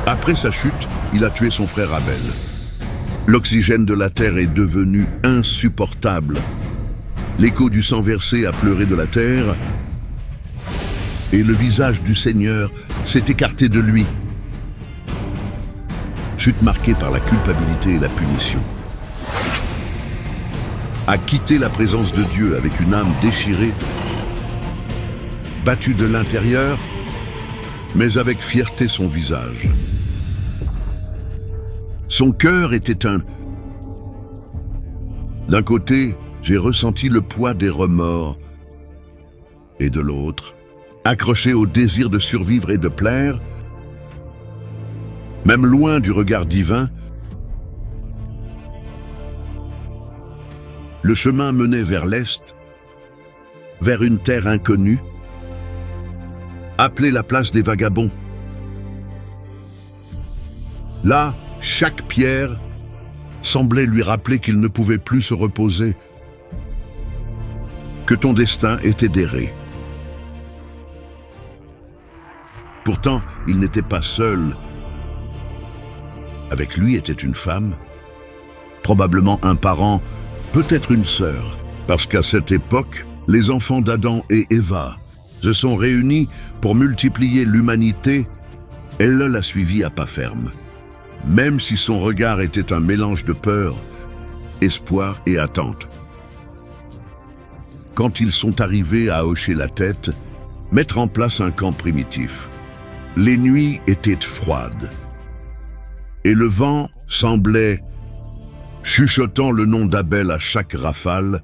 Après sa chute, il a tué son frère Abel. L'oxygène de la terre est devenu insupportable. L'écho du sang versé a pleuré de la terre, et le visage du Seigneur s'est écarté de lui. Chute marquée par la culpabilité et la punition. A quitté la présence de Dieu avec une âme déchirée, battue de l'intérieur, mais avec fierté son visage. Son cœur était D'un côté, j'ai ressenti le poids des remords, et de l'autre, accroché au désir de survivre et de plaire, même loin du regard divin, le chemin menait vers l'est, vers une terre inconnue, appelée la place des vagabonds. Là, chaque pierre semblait lui rappeler qu'il ne pouvait plus se reposer, que ton destin était d'errer. Pourtant, il n'était pas seul. Avec lui était une femme, probablement un parent, peut-être une sœur, parce qu'à cette époque, les enfants d'Adam et Èva se sont réunis pour multiplier l'humanité. Elle l'a suivi à pas ferme, même si son regard était un mélange de peur, espoir et attente. Quand ils sont arrivés à hocher la tête, mettre en place un camp primitif, les nuits étaient froides, et le vent semblait, chuchotant le nom d'Abel à chaque rafale.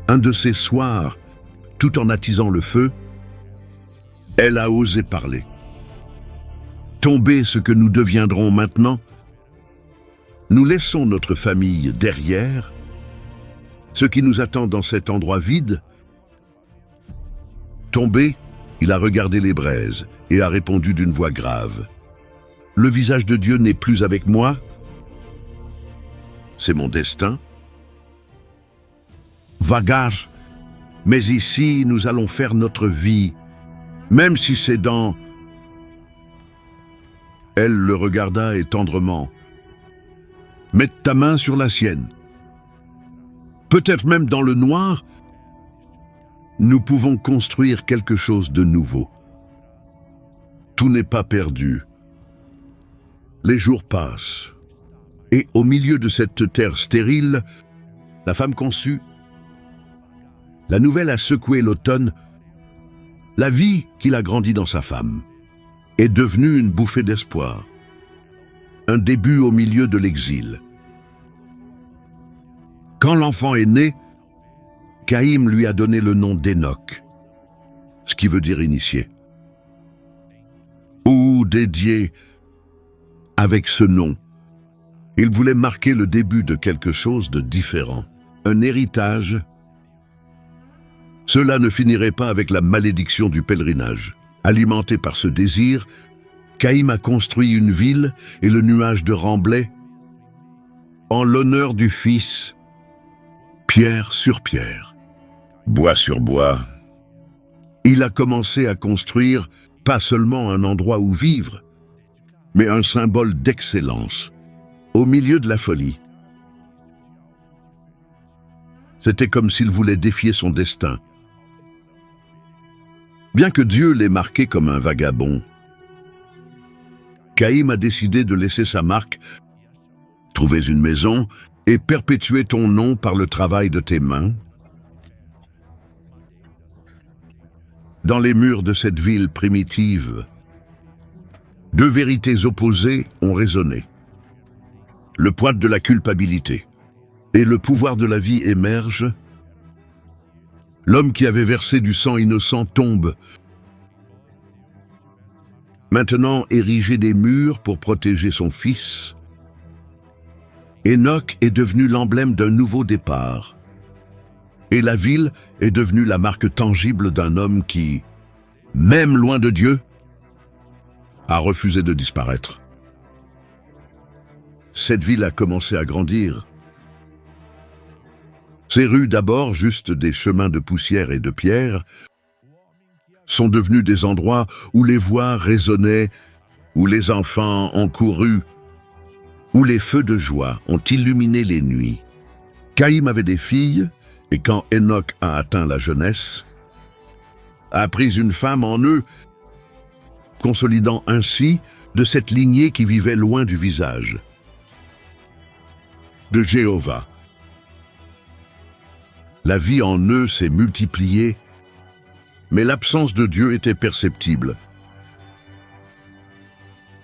Un de ces soirs, tout en attisant le feu, elle a osé parler. Tomber ce que nous deviendrons maintenant, nous laissons notre famille derrière. Ce qui nous attend dans cet endroit vide. Tombé, il a regardé les braises et a répondu d'une voix grave. Le visage de Dieu n'est plus avec moi. C'est mon destin. Vagar, mais ici nous allons faire notre vie, même si c'est dans... Elle le regarda et tendrement. Mets ta main sur la sienne. Peut-être même dans le noir, nous pouvons construire quelque chose de nouveau. Tout n'est pas perdu. Les jours passent, et au milieu de cette terre stérile, la femme conçut. La nouvelle a secoué l'automne. La vie qu'il a grandi dans sa femme est devenue une bouffée d'espoir. Un début au milieu de l'exil. Quand l'enfant est né, Caïm lui a donné le nom d'Enoch, ce qui veut dire initié. Ou dédié avec ce nom. Il voulait marquer le début de quelque chose de différent. Un héritage. Cela ne finirait pas avec la malédiction du pèlerinage. Alimenté par ce désir, Caïm a construit une ville et le nuage de remblai en l'honneur du Fils, pierre sur pierre, bois sur bois. Il a commencé à construire pas seulement un endroit où vivre, mais un symbole d'excellence, au milieu de la folie. C'était comme s'il voulait défier son destin. Bien que Dieu l'ait marqué comme un vagabond, Caïm a décidé de laisser sa marque, trouver une maison et perpétuer ton nom par le travail de tes mains. Dans les murs de cette ville primitive, deux vérités opposées ont résonné. Le poids de la culpabilité et le pouvoir de la vie émergent. L'homme qui avait versé du sang innocent tombe. Maintenant ériger des murs pour protéger son fils. Enoch est devenu l'emblème d'un nouveau départ. Et la ville est devenue la marque tangible d'un homme qui, même loin de Dieu, a refusé de disparaître. Cette ville a commencé à grandir. Ces rues d'abord juste des chemins de poussière et de pierre sont devenus des endroits où les voix résonnaient, où les enfants ont couru, où les feux de joie ont illuminé les nuits. Caïm avait des filles, et quand Enoch a atteint la jeunesse, a pris une femme en eux, consolidant ainsi de cette lignée qui vivait loin du visage de Jéhovah. La vie en eux s'est multipliée, mais l'absence de Dieu était perceptible.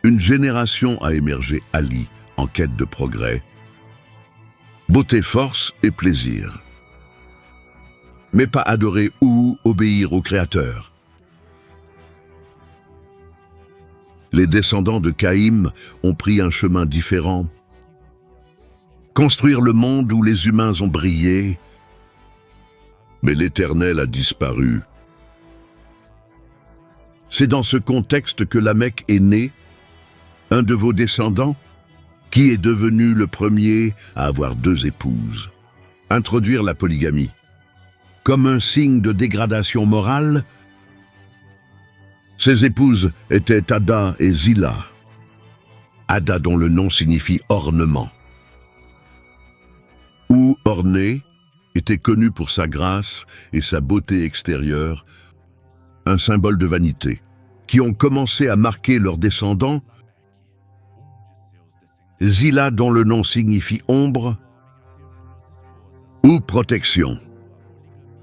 Une génération a émergé Ali, en quête de progrès, beauté, force et plaisir, mais pas adorer ou obéir au Créateur. Les descendants de Caïm ont pris un chemin différent. Construire le monde où les humains ont brillé, mais l'Éternel a disparu. C'est dans ce contexte que Lamech est né, un de vos descendants, qui est devenu le premier à avoir 2 épouses. Introduire la polygamie. Comme un signe de dégradation morale, ses épouses étaient Ada et Zilla. Ada dont le nom signifie ornement. Ou ornée, était connue pour sa grâce et sa beauté extérieure, un symbole de vanité, qui ont commencé à marquer leurs descendants. Zilla dont le nom signifie ombre ou protection,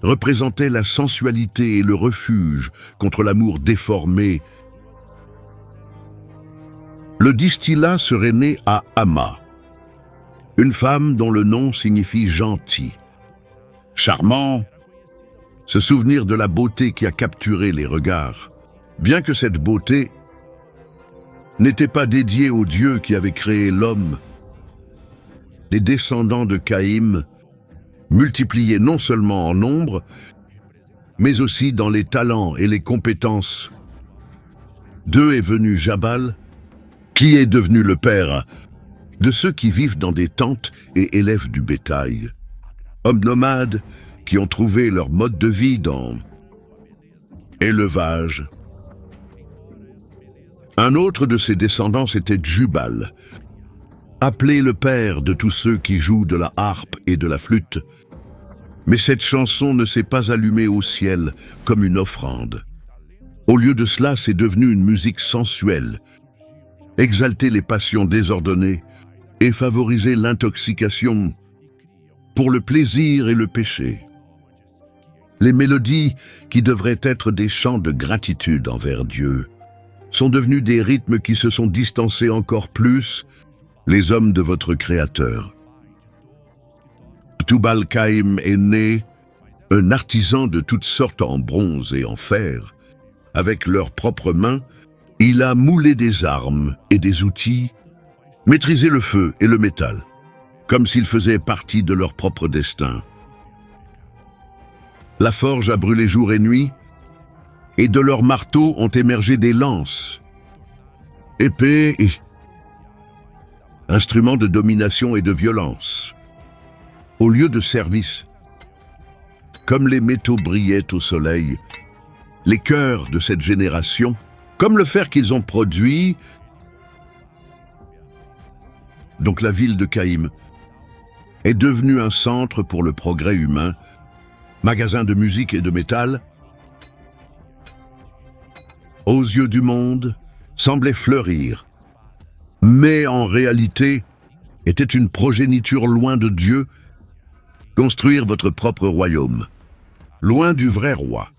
représentait la sensualité et le refuge contre l'amour déformé. Le distillat serait né à Hama, une femme dont le nom signifie gentil, charmant, se souvenir de la beauté qui a capturé les regards, bien que cette beauté n'était pas dédiée au Dieu qui avait créé l'homme. Les descendants de Caïm, multipliés non seulement en nombre, mais aussi dans les talents et les compétences. D'eux est venu Jabal, qui est devenu le père de ceux qui vivent dans des tentes et élèvent du bétail. Hommes nomades qui ont trouvé leur mode de vie dans élevage. Un autre de ses descendants était Jubal, appelé le père de tous ceux qui jouent de la harpe et de la flûte. Mais cette chanson ne s'est pas allumée au ciel comme une offrande. Au lieu de cela, c'est devenu une musique sensuelle, exalter les passions désordonnées et favoriser l'intoxication pour le plaisir et le péché. Les mélodies, qui devraient être des chants de gratitude envers Dieu, sont devenus des rythmes qui se sont distancés encore plus les hommes de votre Créateur. Tubal-Caïm est né, un artisan de toutes sortes en bronze et en fer. Avec leurs propres mains, il a moulé des armes et des outils, maîtrisé le feu et le métal, comme s'ils faisaient partie de leur propre destin. La forge a brûlé jour et nuit, et de leurs marteaux ont émergé des lances, épées et instruments de domination et de violence. Au lieu de service, comme les métaux brillaient au soleil, les cœurs de cette génération, comme le fer qu'ils ont produit, donc la ville de Caïm, est devenue un centre pour le progrès humain, magasin de musique et de métal, aux yeux du monde, semblait fleurir, mais en réalité était une progéniture loin de Dieu, construire votre propre royaume, loin du vrai roi.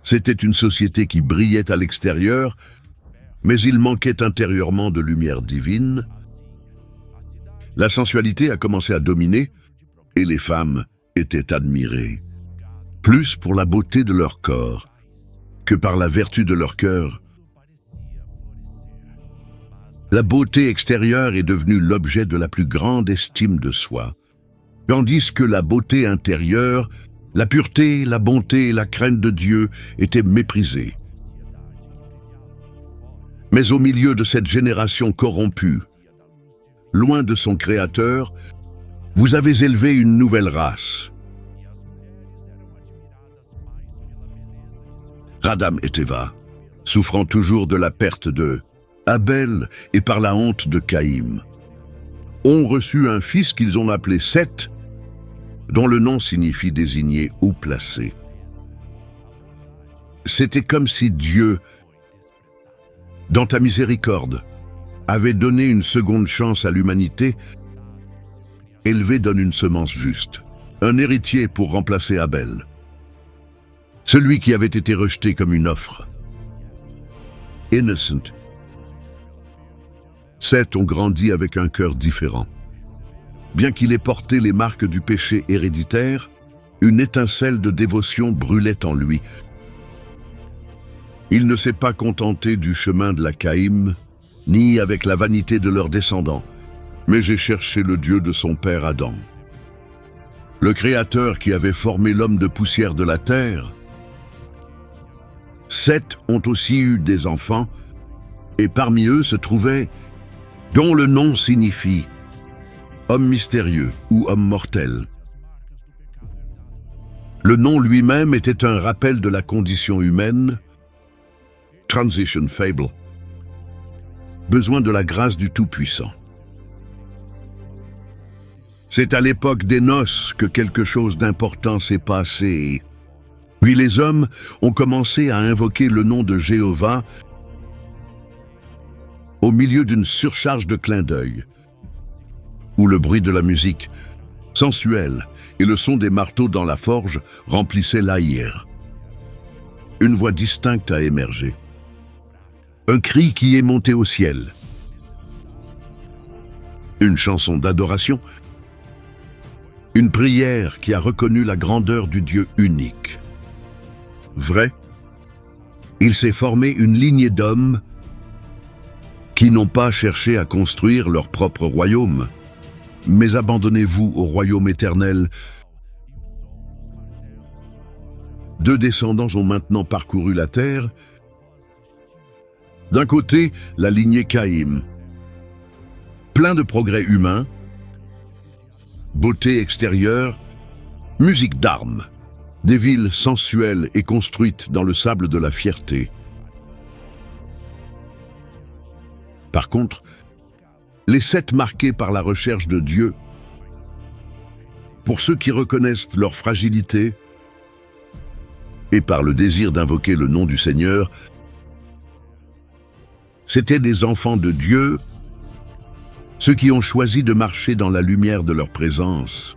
C'était une société qui brillait à l'extérieur, mais il manquait intérieurement de lumière divine. La sensualité a commencé à dominer, et les femmes étaient admirées, plus pour la beauté de leur corps que par la vertu de leur cœur. La beauté extérieure est devenue l'objet de la plus grande estime de soi, tandis que la beauté intérieure, la pureté, la bonté et la crainte de Dieu étaient méprisées. Mais au milieu de cette génération corrompue, loin de son Créateur, vous avez élevé une nouvelle race. Adam et Eva, souffrant toujours de la perte de Abel et par la honte de Caïn, ont reçu un fils qu'ils ont appelé Seth, dont le nom signifie désigné ou placé. C'était comme si Dieu, dans ta miséricorde, avait donné une seconde chance à l'humanité. Élevé donne une semence juste, un héritier pour remplacer Abel, celui qui avait été rejeté comme une offre. Innocent. Seth ont grandi avec un cœur différent. Bien qu'il ait porté les marques du péché héréditaire, une étincelle de dévotion brûlait en lui. Il ne s'est pas contenté du chemin de la Caïn, ni avec la vanité de leurs descendants, mais j'ai cherché le Dieu de son père Adam. Le Créateur qui avait formé l'homme de poussière de la terre. Seth ont aussi eu des enfants, et parmi eux se trouvait, dont le nom signifie homme mystérieux ou homme mortel. Le nom lui-même était un rappel de la condition humaine, Transition Fable, besoin de la grâce du Tout-Puissant. C'est à l'époque des noces que quelque chose d'important s'est passé. Puis les hommes ont commencé à invoquer le nom de Jéhovah au milieu d'une surcharge de clins d'œil, où le bruit de la musique sensuelle et le son des marteaux dans la forge remplissaient l'air. Une voix distincte a émergé. Un cri qui est monté au ciel. Une chanson d'adoration. Une prière qui a reconnu la grandeur du Dieu unique. Vrai, il s'est formé une lignée d'hommes qui n'ont pas cherché à construire leur propre royaume, mais abandonnez-vous au royaume éternel. Deux descendants ont maintenant parcouru la terre. D'un côté, la lignée Caïn, plein de progrès humains, beauté extérieure, musique d'armes, des villes sensuelles et construites dans le sable de la fierté. Par contre, les Seth marqués par la recherche de Dieu, pour ceux qui reconnaissent leur fragilité et par le désir d'invoquer le nom du Seigneur, c'étaient des enfants de Dieu, ceux qui ont choisi de marcher dans la lumière de leur présence.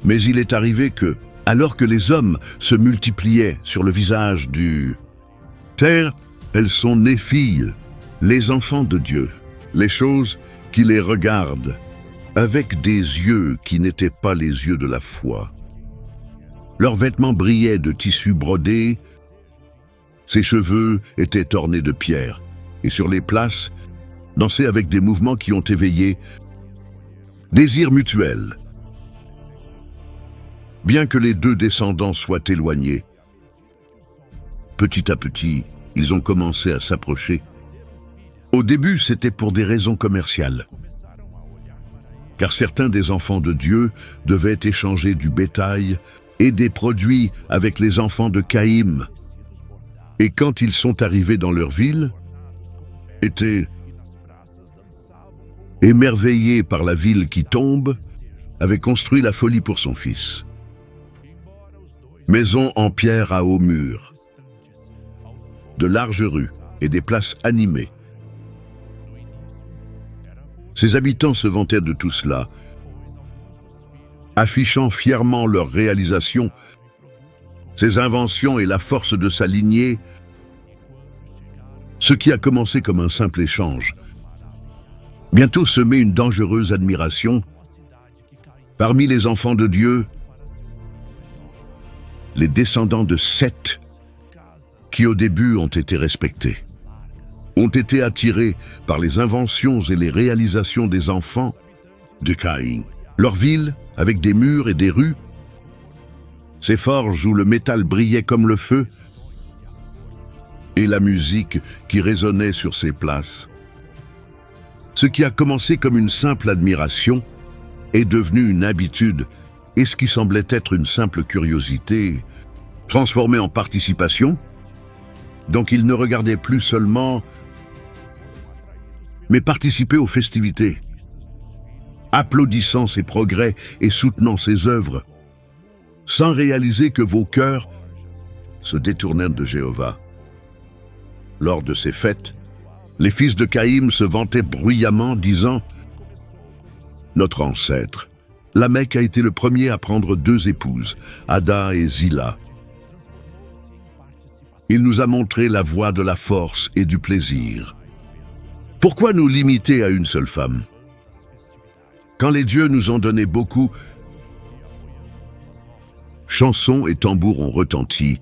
Mais il est arrivé que, alors que les hommes se multipliaient sur le visage du terre, elles sont nées filles, les enfants de Dieu, les choses qui les regardent, avec des yeux qui n'étaient pas les yeux de la foi. Leurs vêtements brillaient de tissus brodés, ses cheveux étaient ornés de pierres, et sur les places, dansaient avec des mouvements qui ont éveillé désir mutuel. Bien que les deux descendants soient éloignés, petit à petit, ils ont commencé à s'approcher. Au début, c'était pour des raisons commerciales, car certains des enfants de Dieu devaient échanger du bétail et des produits avec les enfants de Caïn. Et quand ils sont arrivés dans leur ville, étaient émerveillés par la ville qui tombe, avait construit la folie pour son fils. Maison en pierre à hauts murs, de larges rues et des places animées. Ses habitants se vantaient de tout cela, affichant fièrement leurs réalisations, ses inventions et la force de sa lignée, ce qui a commencé comme un simple échange. Bientôt semait une dangereuse admiration. Parmi les enfants de Dieu, les descendants de Seth, qui au début ont été respectés, ont été attirés par les inventions et les réalisations des enfants de Caïn. Leur ville, avec des murs et des rues, ces forges où le métal brillait comme le feu, et la musique qui résonnait sur ces places. Ce qui a commencé comme une simple admiration est devenu une habitude, et ce qui semblait être une simple curiosité transformé en participation. Donc il ne regardait plus seulement, mais participait aux festivités, applaudissant ses progrès et soutenant ses œuvres, sans réaliser que vos cœurs se détournèrent de Jéhovah. Lors de ces fêtes, les fils de Caïm se vantaient bruyamment, disant « Notre ancêtre, Lamech a été le premier à prendre 2 épouses, Ada et Zilla. Il nous a montré la voie de la force et du plaisir. Pourquoi nous limiter à une seule femme? Quand les dieux nous ont donné beaucoup, chansons et tambours ont retenti,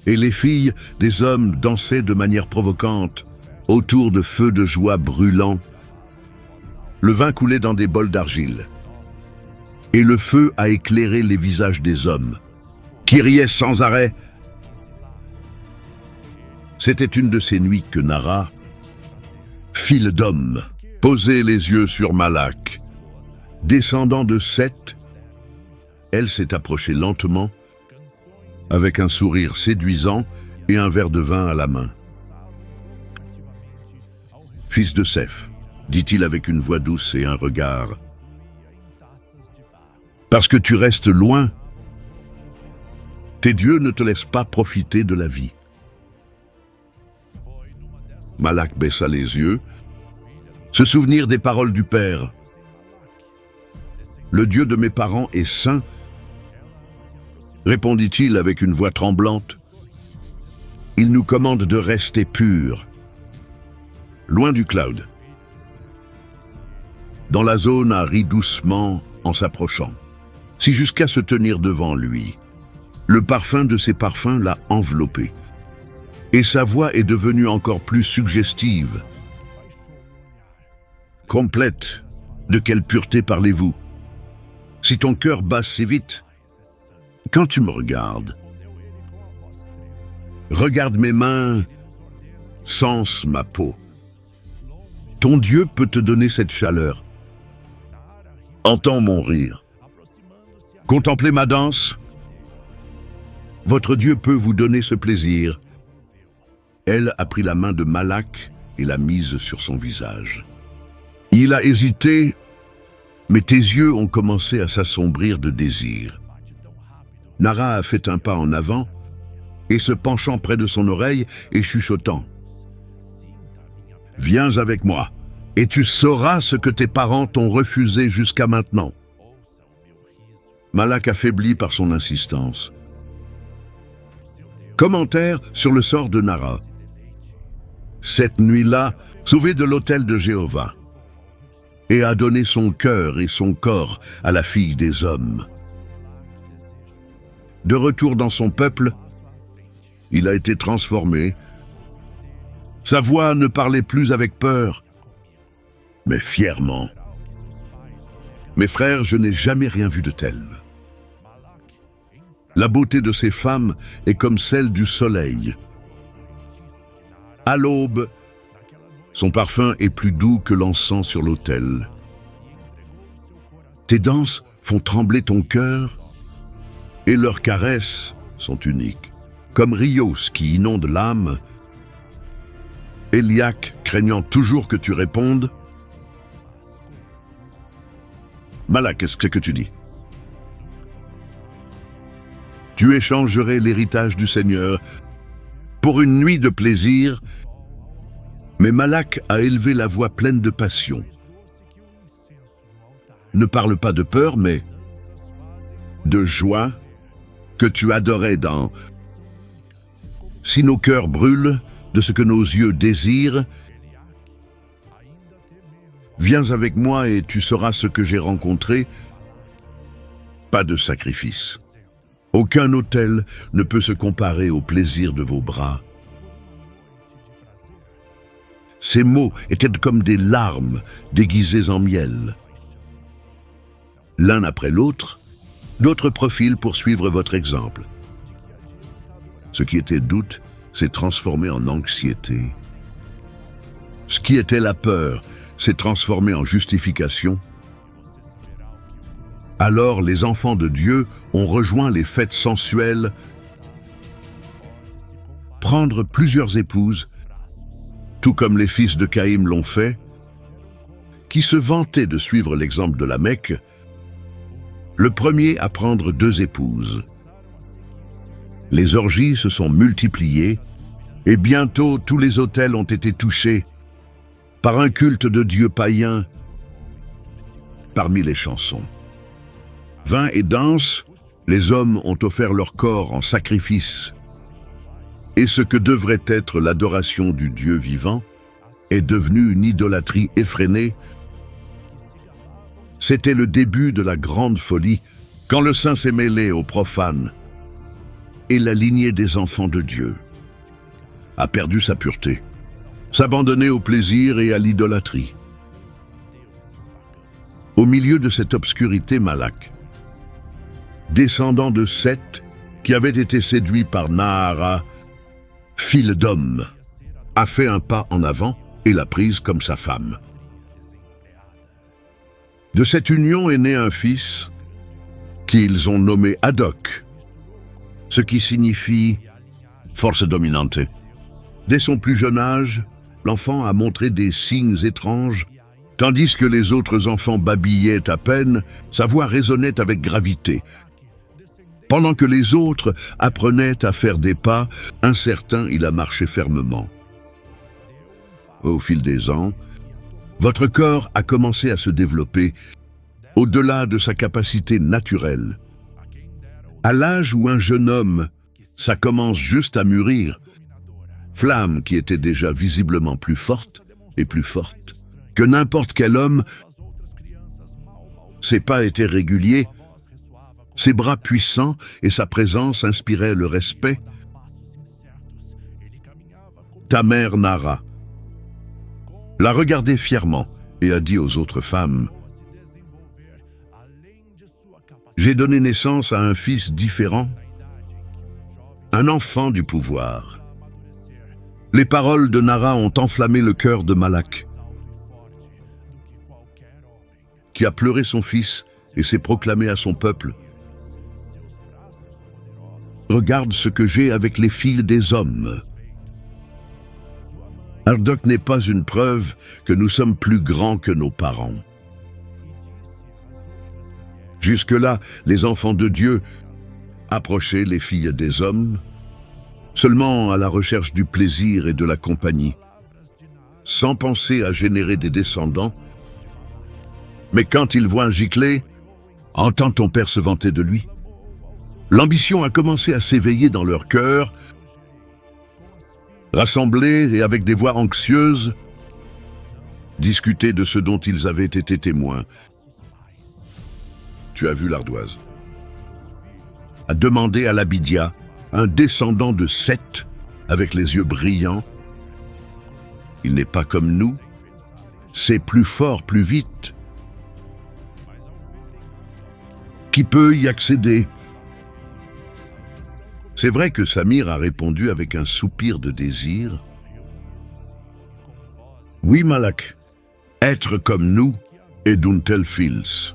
et les filles des hommes dansaient de manière provocante, autour de feux de joie brûlants. Le vin coulait dans des bols d'argile, et le feu a éclairé les visages des hommes, qui riaient sans arrêt. C'était une de ces nuits que Nara, fille d'homme, posait les yeux sur Malak. Descendant de Seth, elle s'est approchée lentement, avec un sourire séduisant et un verre de vin à la main. « Fils de Seth, dit-il avec une voix douce et un regard, parce que tu restes loin, tes dieux ne te laissent pas profiter de la vie. » Malak baissa les yeux, se souvenir des paroles du Père. « Le Dieu de mes parents est saint, » répondit-il avec une voix tremblante. « Il nous commande de rester purs, loin du cloud. » Dans la zone a ri doucement en s'approchant, si jusqu'à se tenir devant lui. Le parfum de ses parfums l'a enveloppé, et sa voix est devenue encore plus suggestive. « Complète, de quelle pureté parlez-vous? Si ton cœur bat si vite, quand tu me regardes, regarde mes mains, sens ma peau. Ton Dieu peut te donner cette chaleur. Entends mon rire. Contemplez ma danse. Votre Dieu peut vous donner ce plaisir. » Elle a pris la main de Malak et l'a mise sur son visage. Il a hésité, mais tes yeux ont commencé à s'assombrir de désir. Nara a fait un pas en avant et se penchant près de son oreille et chuchotant. « Viens avec moi, et tu sauras ce que tes parents t'ont refusé jusqu'à maintenant. » Malak affaibli par son insistance. Commentaire sur le sort de Nara. Cette nuit-là, sauvé de l'autel de Jéhovah, et a donné son cœur et son corps à la fille des hommes. De retour dans son peuple, il a été transformé. Sa voix ne parlait plus avec peur, mais fièrement. Mes frères, je n'ai jamais rien vu de tel. La beauté de ces femmes est comme celle du soleil. À l'aube, son parfum est plus doux que l'encens sur l'autel. Tes danses font trembler ton cœur et leurs caresses sont uniques. Comme Rios qui inonde l'âme, Eliac craignant toujours que tu répondes. Malak, qu'est-ce que tu dis? Tu échangerais l'héritage du Seigneur pour une nuit de plaisir, mais Malak a élevé la voix pleine de passion. Ne parle pas de peur, mais de joie que tu adorais dans « Si nos cœurs brûlent de ce que nos yeux désirent, viens avec moi et tu sauras ce que j'ai rencontré. Pas de sacrifice. Aucun autel ne peut se comparer au plaisir de vos bras. » Ces mots étaient comme des larmes déguisées en miel. L'un après l'autre, d'autres profils pour suivre votre exemple. Ce qui était doute s'est transformé en anxiété. Ce qui était la peur s'est transformé en justification. Alors les enfants de Dieu ont rejoint les fêtes sensuelles prendre plusieurs épouses, tout comme les fils de Caïm l'ont fait, qui se vantaient de suivre l'exemple de la Mecque, le premier à prendre 2 épouses. Les orgies se sont multipliées et bientôt tous les autels ont été touchés par un culte de dieux païens parmi les chansons. Vin et danse, les hommes ont offert leur corps en sacrifice. Et ce que devrait être l'adoration du Dieu vivant est devenu une idolâtrie effrénée. C'était le début de la grande folie quand le saint s'est mêlé au profane et la lignée des enfants de Dieu a perdu sa pureté, s'abandonner au plaisir et à l'idolâtrie. Au milieu de cette obscurité, Malak, descendant de Seth, qui avait été séduit par Nahara, fille d'homme, a fait un pas en avant et l'a prise comme sa femme. De cette union est né un fils qu'ils ont nommé Hadok, ce qui signifie force dominante. Dès son plus jeune âge, l'enfant a montré des signes étranges, tandis que les autres enfants babillaient à peine, sa voix résonnait avec gravité. Pendant que les autres apprenaient à faire des pas, incertain, il a marché fermement. Au fil des ans, votre corps a commencé à se développer au-delà de sa capacité naturelle. À l'âge où un jeune homme, ça commence juste à mûrir, flamme qui était déjà visiblement plus forte que n'importe quel homme, ses pas étaient réguliers, ses bras puissants et sa présence inspiraient le respect. Ta mère Nara l'a regardé fièrement et a dit aux autres femmes: « J'ai donné naissance à un fils différent, un enfant du pouvoir. » Les paroles de Nara ont enflammé le cœur de Malak, qui a pleuré son fils et s'est proclamé à son peuple: « Regarde ce que j'ai avec les filles des hommes. » Hadok n'est pas une preuve que nous sommes plus grands que nos parents. Jusque-là, les enfants de Dieu approchaient les filles des hommes, seulement à la recherche du plaisir et de la compagnie, sans penser à générer des descendants. Mais quand ils voient un giclé, entend ton père se vanter de lui. L'ambition a commencé à s'éveiller dans leur cœur. Rassemblés et avec des voix anxieuses, discuter de ce dont ils avaient été témoins. Tu as vu l'ardoise. A demandé à l'Abidia, un descendant de Seth, avec les yeux brillants. Il n'est pas comme nous, c'est plus fort, plus vite. Qui peut y accéder? C'est vrai que Samir a répondu avec un soupir de désir. Oui, Malak, être comme nous et d'Untel Fils.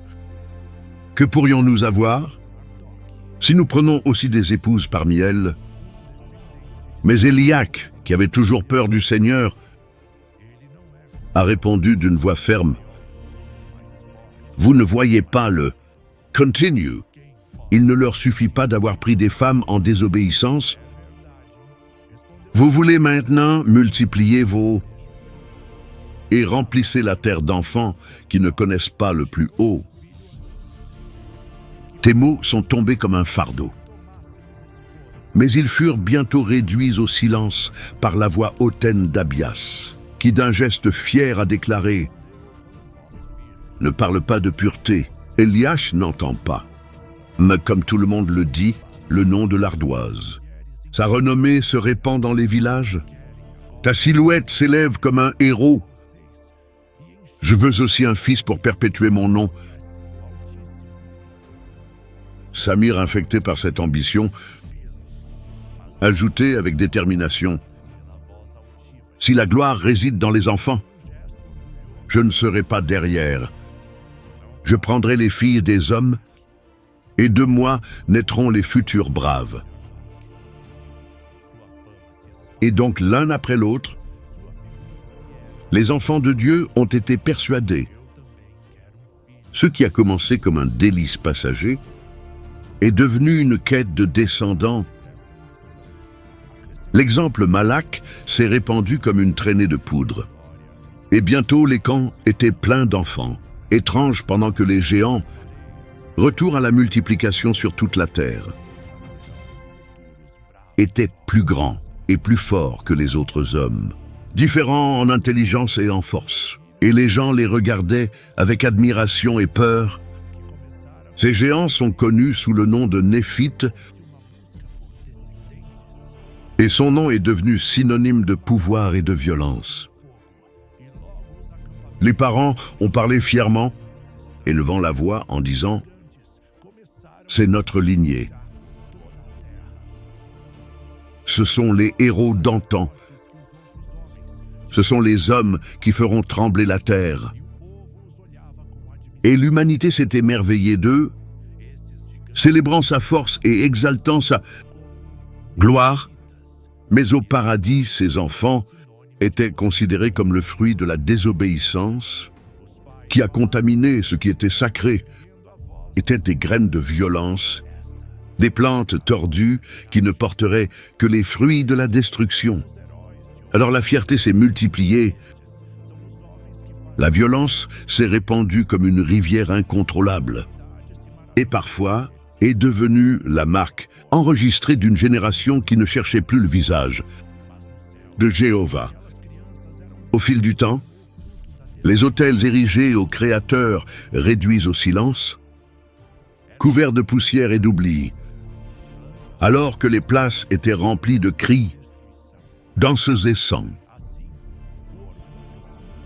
Que pourrions-nous avoir si nous prenons aussi des épouses parmi elles? Mais Eliak, qui avait toujours peur du Seigneur, a répondu d'une voix ferme: Vous ne voyez pas le « continue ». Il ne leur suffit pas d'avoir pris des femmes en désobéissance. Vous voulez maintenant multiplier vos... et remplissez la terre d'enfants qui ne connaissent pas le plus haut. Tes mots sont tombés comme un fardeau. Mais ils furent bientôt réduits au silence par la voix hautaine d'Abias, qui d'un geste fier a déclaré: Ne parle pas de pureté, Eliash n'entend pas. Mais comme tout le monde le dit, le nom de l'ardoise. Sa renommée se répand dans les villages. Ta silhouette s'élève comme un héros. Je veux aussi un fils pour perpétuer mon nom. Samir, infecté par cette ambition, ajoutait avec détermination: Si la gloire réside dans les enfants, je ne serai pas derrière. Je prendrai les filles des hommes, et de moi naîtront les futurs braves. Et donc l'un après l'autre, les enfants de Dieu ont été persuadés. Ce qui a commencé comme un délice passager est devenu une quête de descendants. L'exemple Malak s'est répandu comme une traînée de poudre. Et bientôt les camps étaient pleins d'enfants, étranges pendant que les géants, retour à la multiplication sur toute la terre, étaient plus grands et plus forts que les autres hommes, différents en intelligence et en force. Et les gens les regardaient avec admiration et peur. Ces géants sont connus sous le nom de Néphites, et son nom est devenu synonyme de pouvoir et de violence. Les parents ont parlé fièrement, élevant la voix en disant « C'est notre lignée. Ce sont les héros d'antan. Ce sont les hommes qui feront trembler la terre. » Et l'humanité s'est émerveillée d'eux, célébrant sa force et exaltant sa gloire. Mais au paradis, ces enfants étaient considérés comme le fruit de la désobéissance, qui a contaminé ce qui était sacré, étaient des graines de violence, des plantes tordues qui ne porteraient que les fruits de la destruction. Alors la fierté s'est multipliée, la violence s'est répandue comme une rivière incontrôlable, et parfois est devenue la marque enregistrée d'une génération qui ne cherchait plus le visage de Jéhovah. Au fil du temps, les autels érigés au Créateur réduits au silence, couverts de poussière et d'oubli, alors que les places étaient remplies de cris, danseuses et sang.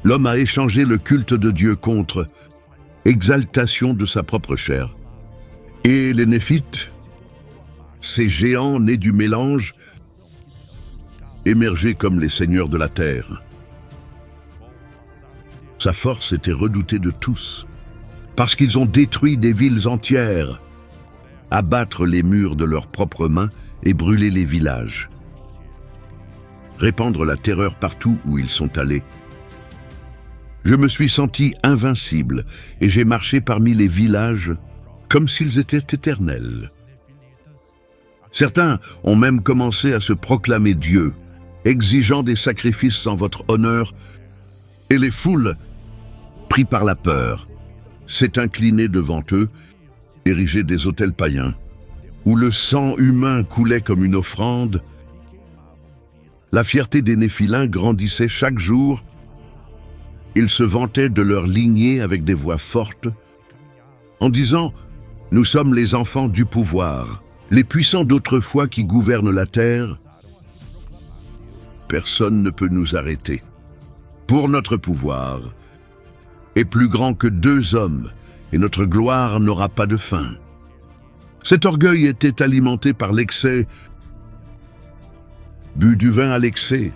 L'homme a échangé le culte de Dieu contre exaltation de sa propre chair. Et les Néphites, ces géants nés du mélange, émergeaient comme les seigneurs de la terre. Sa force était redoutée de tous, parce qu'ils ont détruit des villes entières, abattre les murs de leurs propres mains et brûler les villages, répandre la terreur partout où ils sont allés. Je me suis senti invincible et j'ai marché parmi les villages comme s'ils étaient éternels. Certains ont même commencé à se proclamer Dieu, exigeant des sacrifices en votre honneur, et les foules, pris par la peur, s'est inclinées devant eux, érigé des autels païens, où le sang humain coulait comme une offrande. La fierté des Néphilins grandissait chaque jour. Ils se vantaient de leur lignée avec des voix fortes, en disant « Nous sommes les enfants du pouvoir, les puissants d'autrefois qui gouvernent la terre. Personne ne peut nous arrêter. Pour notre pouvoir est plus grand que 2 hommes, et notre gloire n'aura pas de fin. » Cet orgueil était alimenté par l'excès, bu du vin à l'excès,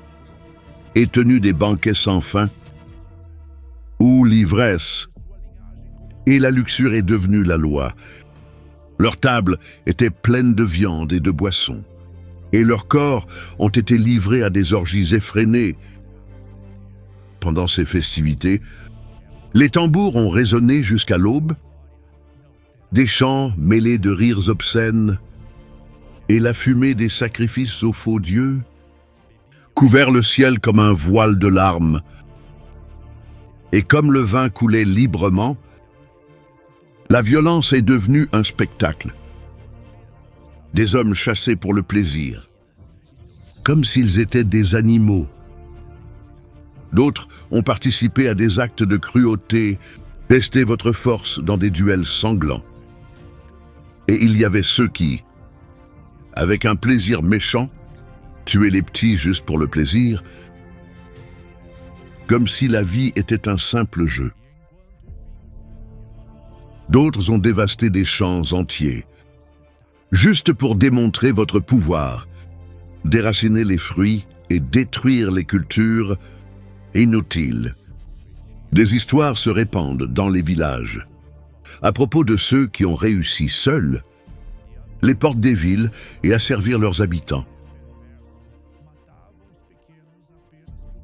et tenu des banquets sans fin, où l'ivresse et la luxure est devenue la loi. Leurs tables étaient pleines de viande et de boissons, et leurs corps ont été livrés à des orgies effrénées. Pendant ces festivités, les tambours ont résonné jusqu'à l'aube, des chants mêlés de rires obscènes, et la fumée des sacrifices aux faux dieux couvert le ciel comme un voile de larmes. Et comme le vin coulait librement, la violence est devenue un spectacle. Des hommes chassés pour le plaisir, comme s'ils étaient des animaux. D'autres ont participé à des actes de cruauté, testé votre force dans des duels sanglants. Et il y avait ceux qui, avec un plaisir méchant, tuaient les petits juste pour le plaisir, comme si la vie était un simple jeu. D'autres ont dévasté des champs entiers, juste pour démontrer votre pouvoir, déraciner les fruits et détruire les cultures inutiles. Des histoires se répandent dans les villages, à propos de ceux qui ont réussi seuls les portes des villes et à servir leurs habitants.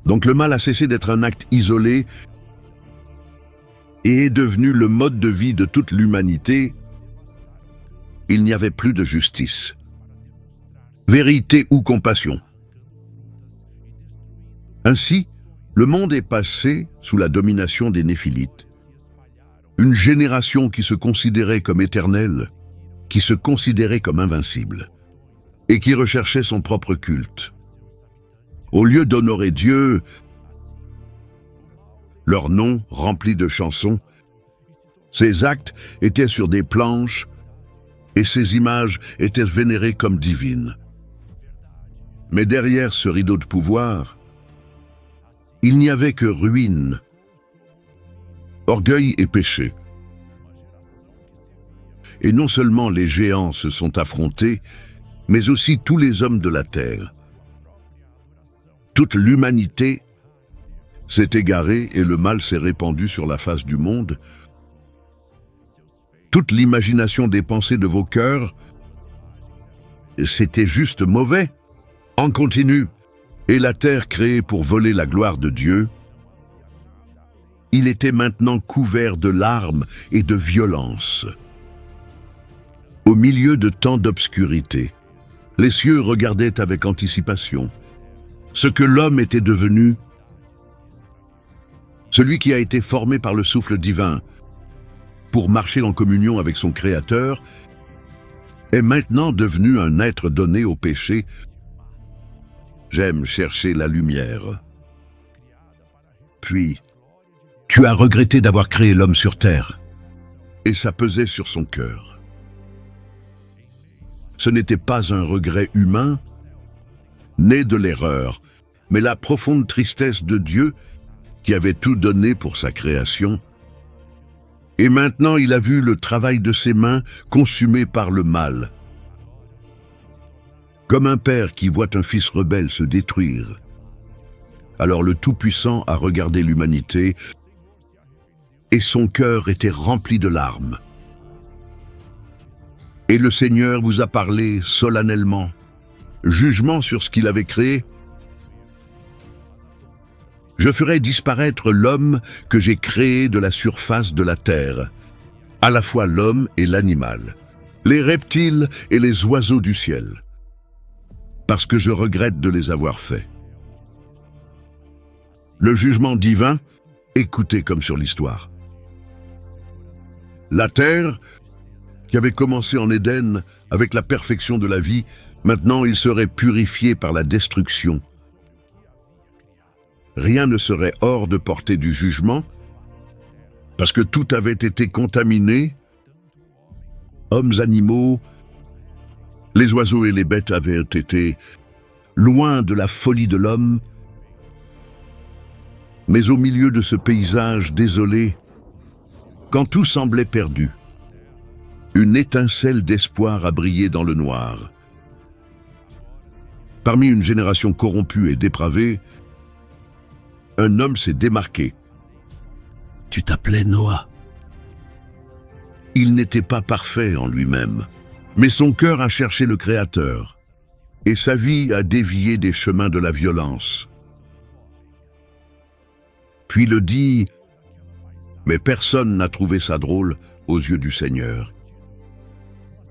Donc le mal a cessé d'être un acte isolé et est devenu le mode de vie de toute l'humanité. Il n'y avait plus de justice, vérité ou compassion. Ainsi, le monde est passé sous la domination des Néphilites. Une génération qui se considérait comme éternelle, qui se considérait comme invincible, et qui recherchait son propre culte. Au lieu d'honorer Dieu, leurs noms remplis de chansons, ces actes étaient sur des planches et ces images étaient vénérées comme divines. Mais derrière ce rideau de pouvoir, il n'y avait que ruine, orgueil et péché. Et non seulement les géants se sont affrontés, mais aussi tous les hommes de la terre. Toute l'humanité s'est égarée et le mal s'est répandu sur la face du monde. Toute l'imagination des pensées de vos cœurs, c'était juste mauvais, en continu. Et la terre créée pour voler la gloire de Dieu, il était maintenant couvert de larmes et de violence. Au milieu de tant d'obscurité, les cieux regardaient avec anticipation ce que l'homme était devenu, celui qui a été formé par le souffle divin pour marcher en communion avec son Créateur, est maintenant devenu un être donné au péché. J'aime chercher la lumière. Puis, tu as regretté d'avoir créé l'homme sur terre, et ça pesait sur son cœur. Ce n'était pas un regret humain, né de l'erreur, mais la profonde tristesse de Dieu qui avait tout donné pour sa création. Et maintenant il a vu le travail de ses mains consumé par le mal. Comme un père qui voit un fils rebelle se détruire. Alors le Tout-Puissant a regardé l'humanité et son cœur était rempli de larmes. Et le Seigneur vous a parlé solennellement, jugement sur ce qu'il avait créé. Je ferai disparaître l'homme que j'ai créé de la surface de la terre, à la fois l'homme et l'animal, les reptiles et les oiseaux du ciel, parce que je regrette de les avoir faits. Le jugement divin, écoutez comme sur l'histoire. La terre, qui avait commencé en Éden avec la perfection de la vie, maintenant il serait purifié par la destruction. Rien ne serait hors de portée du jugement, parce que tout avait été contaminé. Hommes, animaux, les oiseaux et les bêtes avaient été loin de la folie de l'homme. Mais au milieu de ce paysage désolé, quand tout semblait perdu, une étincelle d'espoir a brillé dans le noir. Parmi une génération corrompue et dépravée, un homme s'est démarqué. Tu t'appelais Noah. Il n'était pas parfait en lui-même, mais son cœur a cherché le Créateur, et sa vie a dévié des chemins de la violence. Puis le dit, mais personne n'a trouvé ça drôle aux yeux du Seigneur.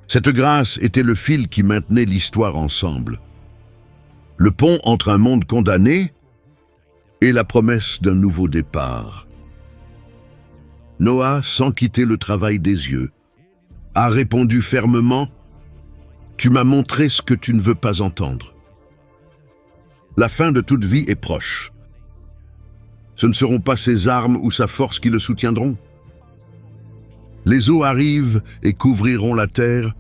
Cette grâce était le fil qui maintenait l'histoire ensemble. Le pont entre un monde condamné et la promesse d'un nouveau départ. Noah, sans quitter le travail des yeux, a répondu fermement « Tu m'as montré ce que tu ne veux pas entendre. La fin de toute vie est proche. Ce ne seront pas ses armes ou sa force qui le soutiendront. Les eaux arrivent et couvriront la terre,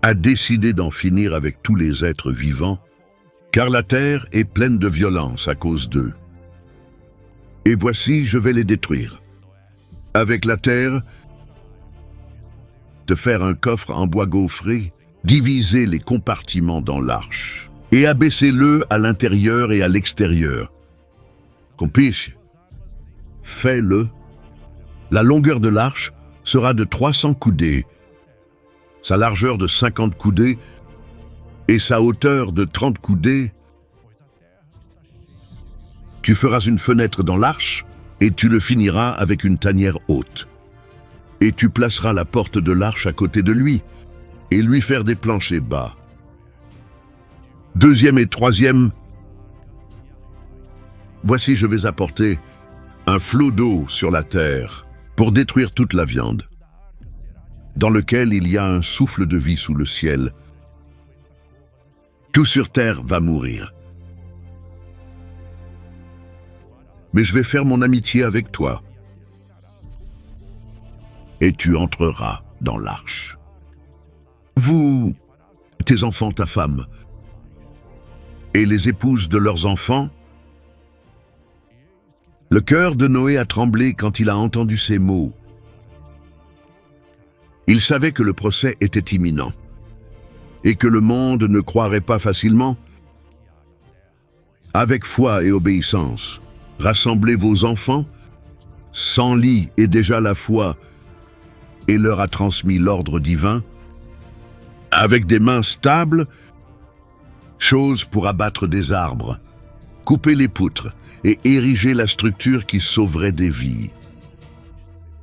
a décidé d'en finir avec tous les êtres vivants, car la terre est pleine de violence à cause d'eux. Et voici, je vais les détruire. Avec la terre, de faire un coffre en bois gaufré, diviser les compartiments dans l'arche, et abaisser-le à l'intérieur et à l'extérieur. Compiche, fais-le. La longueur de l'arche sera de 300 coudées, sa largeur de 50 coudées et sa hauteur de 30 coudées. Tu feras une fenêtre dans l'arche, et tu le finiras avec une tanière haute. Et tu placeras la porte de l'arche à côté de lui, et lui faire des planchers bas. Deuxième et troisième, voici je vais apporter un flot d'eau sur la terre pour détruire toute la viande, dans lequel il y a un souffle de vie sous le ciel. Tout sur terre va mourir. Mais je vais faire mon amitié avec toi, et tu entreras dans l'arche. Vous, tes enfants, ta femme, et les épouses de leurs enfants. Le cœur de Noé a tremblé quand il a entendu ces mots. Il savait que le procès était imminent, et que le monde ne croirait pas facilement. Avec foi et obéissance, rassemblez vos enfants, s'enlit et déjà la foi, et leur a transmis l'ordre divin, avec des mains stables, chose pour abattre des arbres, couper les poutres et ériger la structure qui sauverait des vies.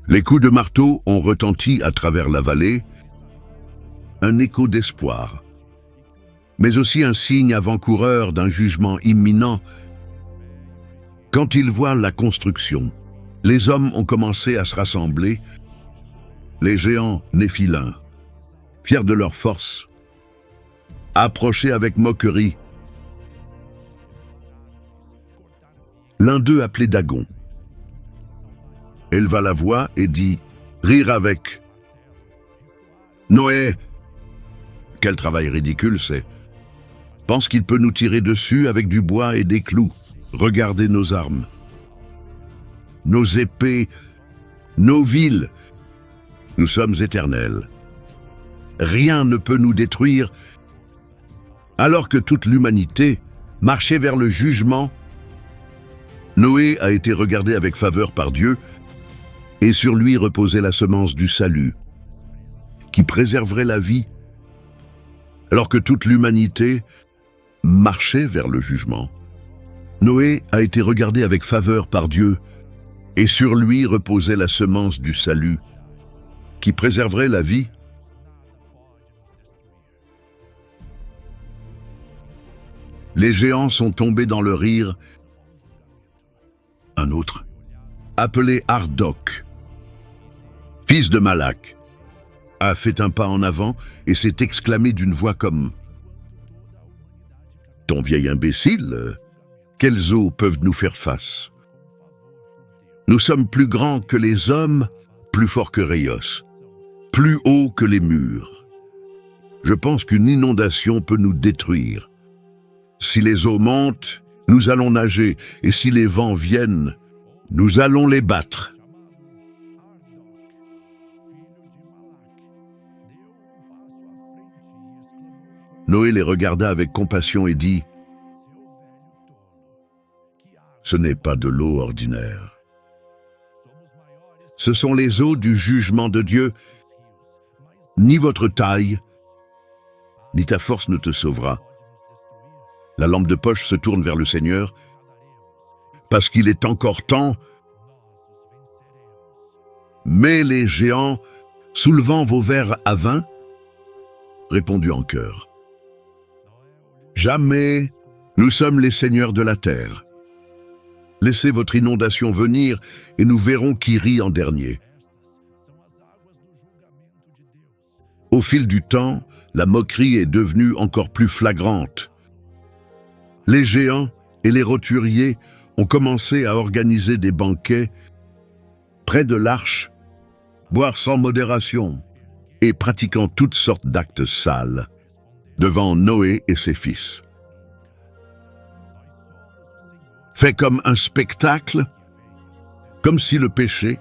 Les coups de marteau ont retenti à travers la vallée, un écho d'espoir, mais aussi un signe avant-coureur d'un jugement imminent. Quand ils voient la construction, les hommes ont commencé à se rassembler, les géants néphilins, fiers de leur force, approchaient avec moquerie. L'un d'eux, appelé Dagon, éleva la voix et dit « Rire avec ». Noé, quel travail ridicule c'est, pense qu'il peut nous tirer dessus avec du bois et des clous. Regardez nos armes, nos épées, nos villes. Nous sommes éternels. Rien ne peut nous détruire, alors que toute l'humanité marchait vers le jugement. Noé a été regardé avec faveur par Dieu, et sur lui reposait la semence du salut, qui préserverait la vie, alors que toute l'humanité marchait vers le jugement. Noé a été regardé avec faveur par Dieu, et sur lui reposait la semence du salut, qui préserverait la vie. Les géants sont tombés dans le rire. Un autre, appelé Ardoc, fils de Malak, a fait un pas en avant et s'est exclamé d'une voix comme « Ton vieil imbécile, quelles eaux peuvent nous faire face? Nous sommes plus grands que les hommes, plus forts que Rhéos, plus hauts que les murs. Je pense qu'une inondation peut nous détruire. Si les eaux montent, nous allons nager, et si les vents viennent, nous allons les battre. » Noé les regarda avec compassion et dit « Ce n'est pas de l'eau ordinaire. Ce sont les eaux du jugement de Dieu. Ni votre taille, ni ta force ne te sauvera. » La lampe de poche se tourne vers le Seigneur, parce qu'il est encore temps. Mais les géants, soulevant vos verres à vin, répondu en chœur. Jamais, nous sommes les seigneurs de la terre. Laissez votre inondation venir et nous verrons qui rit en dernier. Au fil du temps, la moquerie est devenue encore plus flagrante. Les géants et les roturiers ont commencé à organiser des banquets près de l'arche, boire sans modération et pratiquant toutes sortes d'actes sales devant Noé et ses fils. Fait comme un spectacle, comme si le péché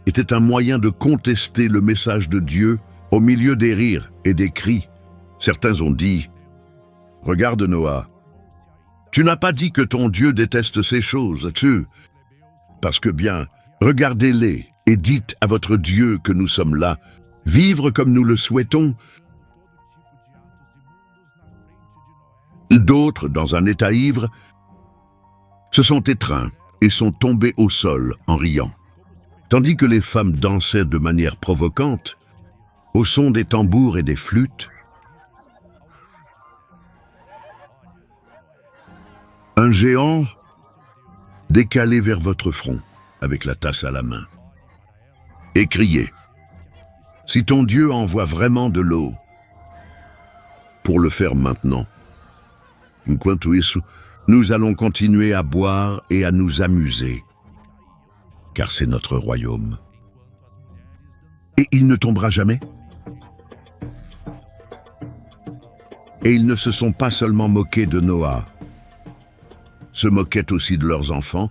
était un moyen de contester le message de Dieu au milieu des rires et des cris. Certains ont dit « Regarde Noah, tu n'as pas dit que ton Dieu déteste ces choses, parce que bien, regardez-les et dites à votre Dieu que nous sommes là, vivre comme nous le souhaitons. » D'autres, dans un état ivre, se sont étreints et sont tombés au sol en riant, tandis que les femmes dansaient de manière provocante, au son des tambours et des flûtes. Un géant décalé vers votre front, avec la tasse à la main, et criez: si ton Dieu envoie vraiment de l'eau, pour le faire maintenant, enquanto isso, nous allons continuer à boire et à nous amuser, car c'est notre royaume. Et il ne tombera jamais. Et ils ne se sont pas seulement moqués de Noah, se moquaient aussi de leurs enfants.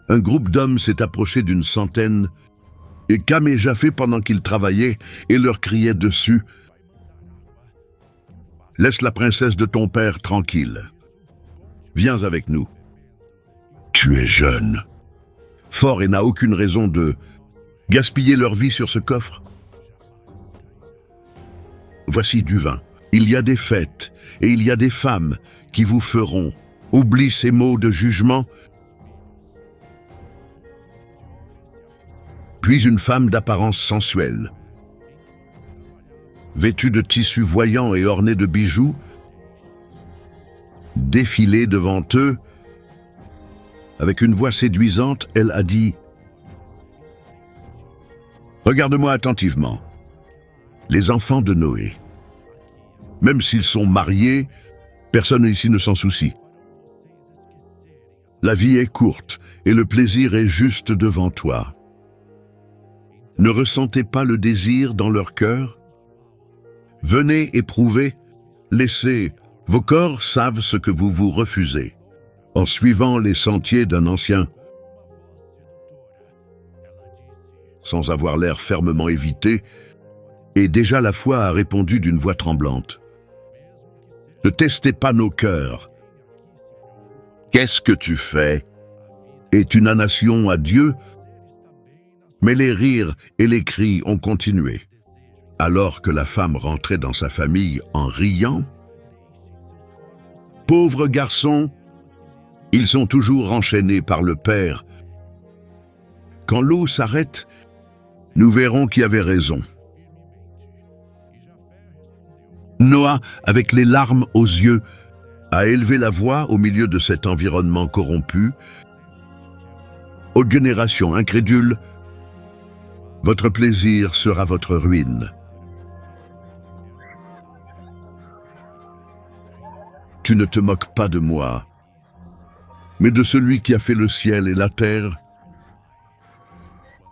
Un groupe d'hommes s'est approché d'une centaine, et Cam et Japheth pendant qu'ils travaillaient, et leur criait dessus: laisse la princesse de ton père tranquille. Viens avec nous. Tu es jeune, fort et n'a aucune raison de gaspiller leur vie sur ce coffre. Voici du vin. Il y a des fêtes et il y a des femmes qui vous feront. Oublie ces mots de jugement. Puis une femme d'apparence sensuelle, vêtue de tissus voyants et ornée de bijoux, défilée devant eux. Avec une voix séduisante, elle a dit: regarde-moi attentivement, les enfants de Noé. Même s'ils sont mariés, personne ici ne s'en soucie. La vie est courte et le plaisir est juste devant toi. Ne ressentez pas le désir dans leur cœur? Venez éprouver, laissez, vos corps savent ce que vous vous refusez, en suivant les sentiers d'un ancien, sans avoir l'air fermement évité, et déjà la foi a répondu d'une voix tremblante: ne testez pas nos cœurs. Qu'est-ce que tu fais? Est une nation à Dieu? Mais les rires et les cris ont continué. Alors que la femme rentrait dans sa famille en riant, pauvres garçons, ils sont toujours enchaînés par le Père. Quand l'eau s'arrête, nous verrons qui avait raison. Noah, avec les larmes aux yeux, a élevé la voix au milieu de cet environnement corrompu. Aux générations incrédules, votre plaisir sera votre ruine. Tu ne te moques pas de moi, mais de celui qui a fait le ciel et la terre.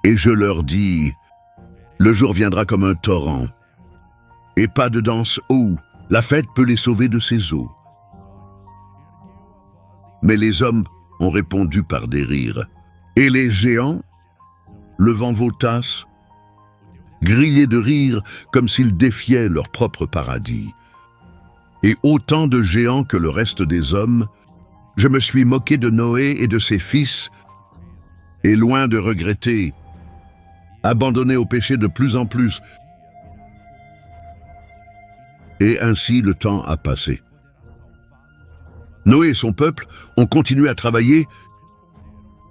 Et je leur dis, le jour viendra comme un torrent, et pas de danse où la fête peut les sauver de ses eaux. Mais les hommes ont répondu par des rires, et les géants, levant vos tasses, grillaient de rire comme s'ils défiaient leur propre paradis. Et autant de géants que le reste des hommes, je me suis moqué de Noé et de ses fils, et loin de regretter, abandonné au péché de plus en plus. Et ainsi le temps a passé. Noé et son peuple ont continué à travailler,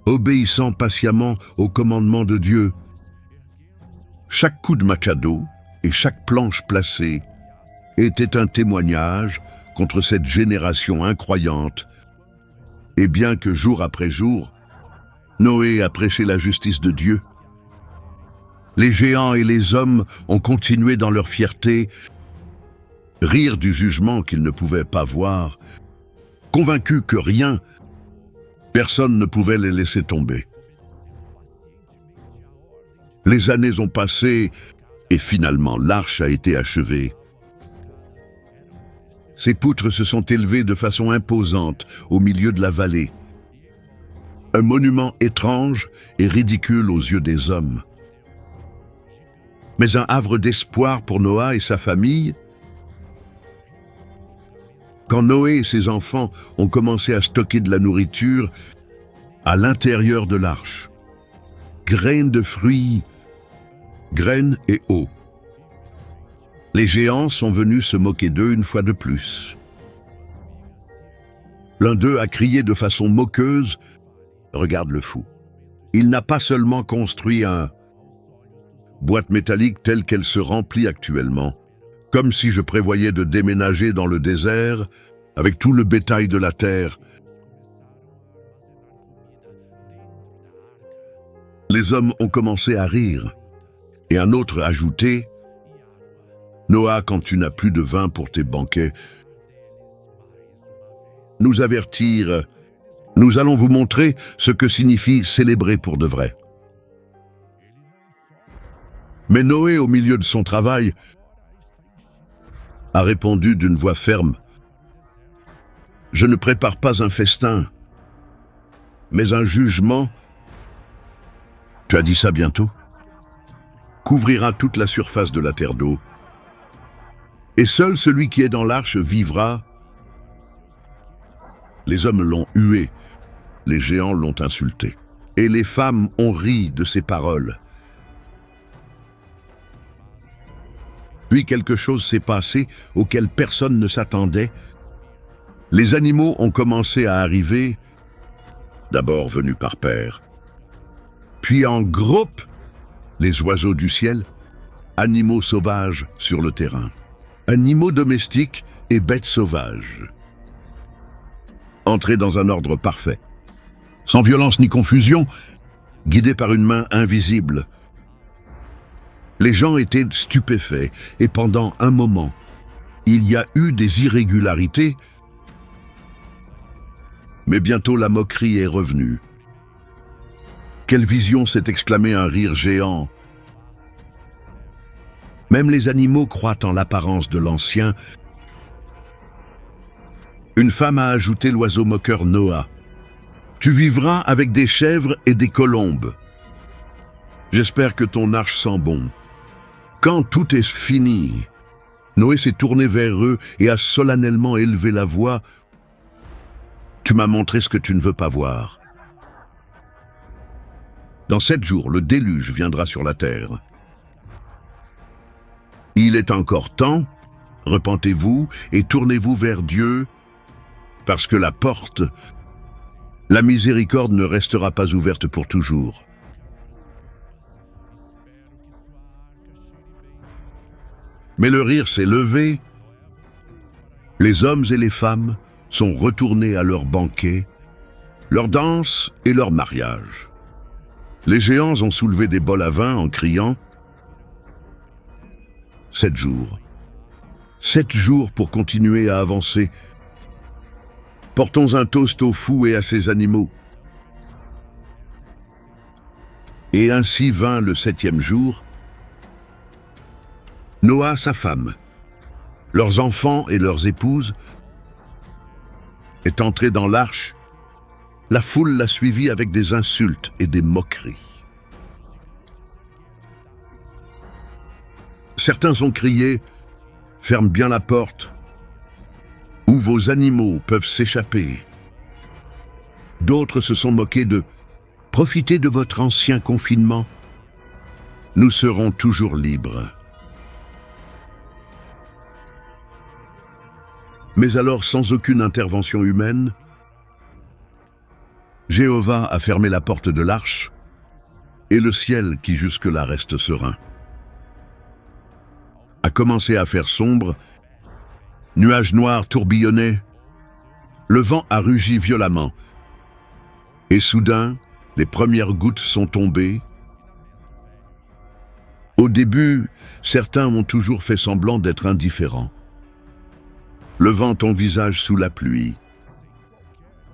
obéissant patiemment aux commandements de Dieu. Chaque coup de machado et chaque planche placée était un témoignage contre cette génération incroyante. Et bien que jour après jour, Noé a prêché la justice de Dieu, les géants et les hommes ont continué dans leur fierté, rire du jugement qu'ils ne pouvaient pas voir, convaincus que rien, personne ne pouvait les laisser tomber. Les années ont passé et finalement l'arche a été achevée. Ses poutres se sont élevées de façon imposante au milieu de la vallée. Un monument étrange et ridicule aux yeux des hommes. Mais un havre d'espoir pour Noah et sa famille. Quand Noé et ses enfants ont commencé à stocker de la nourriture à l'intérieur de l'arche, graines de fruits, graines et eau, les géants sont venus se moquer d'eux une fois de plus. L'un d'eux a crié de façon moqueuse, « Regarde le fou. Il n'a pas seulement construit un boîte métallique telle qu'elle se remplit actuellement, comme si je prévoyais de déménager dans le désert avec tout le bétail de la terre. » Les hommes ont commencé à rire, et un autre a ajouté, « Noah, quand tu n'as plus de vin pour tes banquets, nous avertir, nous allons vous montrer ce que signifie célébrer pour de vrai. » Mais Noé, au milieu de son travail, a répondu d'une voix ferme, « Je ne prépare pas un festin, mais un jugement. Tu as dit ça bientôt, couvrira toute la surface de la terre d'eau. Et seul celui qui est dans l'arche vivra. » Les hommes l'ont hué, les géants l'ont insulté, et les femmes ont ri de ses paroles. Puis quelque chose s'est passé auquel personne ne s'attendait. Les animaux ont commencé à arriver, d'abord venus par paires, puis en groupe, les oiseaux du ciel, animaux sauvages sur le terrain, animaux domestiques et bêtes sauvages. Entrés dans un ordre parfait, sans violence ni confusion, guidés par une main invisible. Les gens étaient stupéfaits et pendant un moment, il y a eu des irrégularités, mais bientôt la moquerie est revenue. Quelle vision, s'est exclamé un rire géant. Même les animaux croient en l'apparence de l'ancien. Une femme a ajouté l'oiseau moqueur Noah. Tu vivras avec des chèvres et des colombes. J'espère que ton arche sent bon. Quand tout est fini, Noé s'est tourné vers eux et a solennellement élevé la voix. Tu m'as montré ce que tu ne veux pas voir. Dans 7 jours, le déluge viendra sur la terre. Il est encore temps, repentez-vous et tournez-vous vers Dieu, parce que la porte, la miséricorde ne restera pas ouverte pour toujours. Mais le rire s'est levé, les hommes et les femmes sont retournés à leur banquet, leur danse et leur mariage. Les géants ont soulevé des bols à vin en criant « 7 jours. 7 jours pour continuer à avancer. Portons un toast aux fous et à ses animaux. » Et ainsi vint le 7e jour. Noah, sa femme, leurs enfants et leurs épouses est entré dans l'arche. La foule l'a suivi avec des insultes et des moqueries. Certains ont crié « Ferme bien la porte, où vos animaux peuvent s'échapper. » D'autres se sont moqués de « Profitez de votre ancien confinement, nous serons toujours libres. » Mais alors, sans aucune intervention humaine, Jéhovah a fermé la porte de l'arche et le ciel, qui jusque-là reste serein, a commencé à faire sombre, nuages noirs tourbillonnaient, le vent a rugi violemment et soudain, les premières gouttes sont tombées. Au début, certains ont toujours fait semblant d'être indifférents, levant ton visage sous la pluie.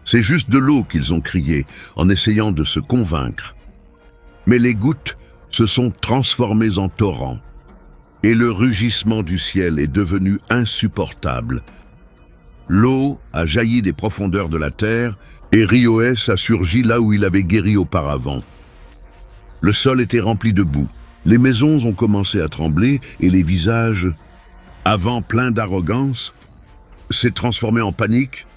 C'est juste de l'eau qu'ils ont crié, en essayant de se convaincre. Mais les gouttes se sont transformées en torrents, et le rugissement du ciel est devenu insupportable. L'eau a jailli des profondeurs de la terre, et Rioès a surgi là où il avait guéri auparavant. Le sol était rempli de boue. Les maisons ont commencé à trembler, et les visages, avant pleins d'arrogance, s'est transformé en panique.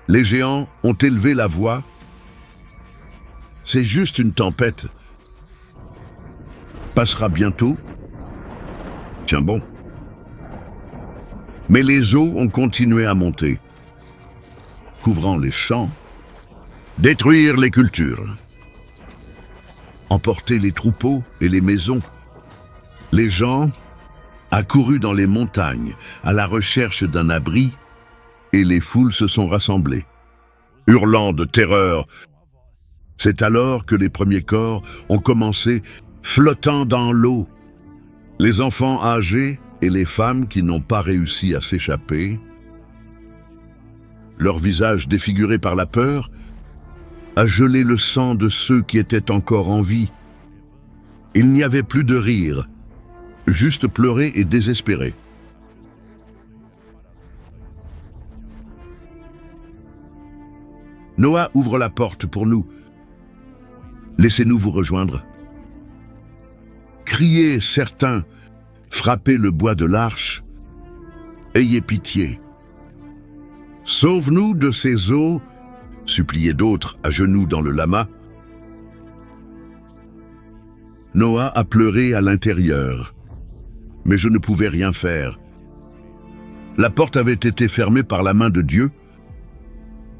Les géants ont élevé la voix. C'est juste une tempête. Passera bientôt. Tiens bon. Mais les eaux ont continué à monter, couvrant les champs, détruire les cultures, emporter les troupeaux et les maisons. Les gens accourus dans les montagnes à la recherche d'un abri, et les foules se sont rassemblées, hurlant de terreur. C'est alors que les premiers corps ont commencé flottant dans l'eau. Les enfants âgés et les femmes qui n'ont pas réussi à s'échapper, leurs visages défigurés par la peur, a gelé le sang de ceux qui étaient encore en vie. Il n'y avait plus de rire, juste pleurer et désespérer. Noah ouvre la porte pour nous. Laissez-nous vous rejoindre. Criez certains, frappez le bois de l'arche. Ayez pitié. Sauve-nous de ces eaux, suppliaient d'autres à genoux dans le lama. Noah a pleuré à l'intérieur, mais je ne pouvais rien faire. La porte avait été fermée par la main de Dieu,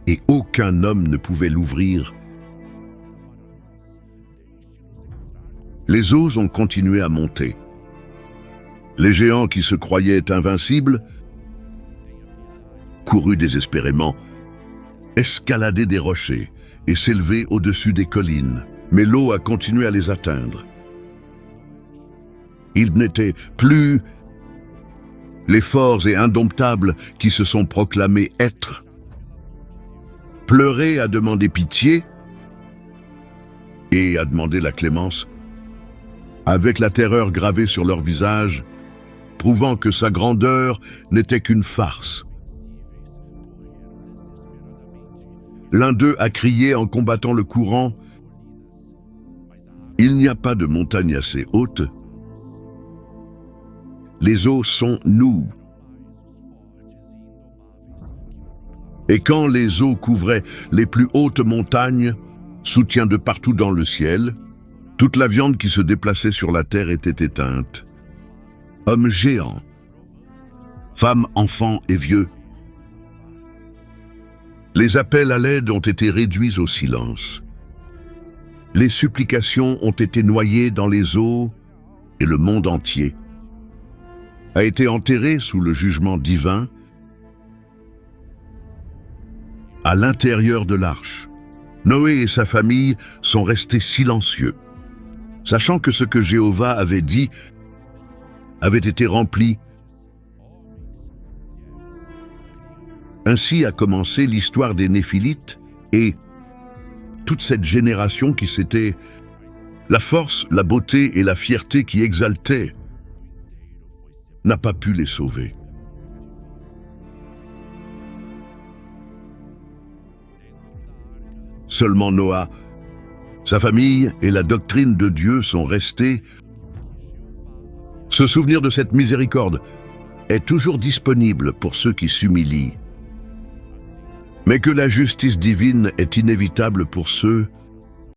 et aucun homme ne pouvait l'ouvrir. Les eaux ont continué à monter. Les géants qui se croyaient invincibles coururent désespérément, escaladaient des rochers et s'élevaient au-dessus des collines, mais l'eau a continué à les atteindre. Ils n'étaient plus les forts et indomptables qui se sont proclamés êtres. Pleurer à demander pitié et à demander la clémence, avec la terreur gravée sur leur visage, prouvant que sa grandeur n'était qu'une farce. L'un d'eux a crié en combattant le courant, « Il n'y a pas de montagne assez haute. Les eaux sont nous. » Et quand les eaux couvraient les plus hautes montagnes, soutien de partout dans le ciel, toute la viande qui se déplaçait sur la terre était éteinte. Hommes géants, femmes, enfants et vieux. Les appels à l'aide ont été réduits au silence. Les supplications ont été noyées dans les eaux et le monde entier a été enterré sous le jugement divin à l'intérieur de l'arche. Noé et sa famille sont restés silencieux, sachant que ce que Jéhovah avait dit avait été rempli. Ainsi a commencé l'histoire des Néphilites et toute cette génération qui s'était la force, la beauté et la fierté qui exaltaient n'a pas pu les sauver. Seulement Noah, sa famille et la doctrine de Dieu sont restés. Se souvenir de cette miséricorde est toujours disponible pour ceux qui s'humilient, mais que la justice divine est inévitable pour ceux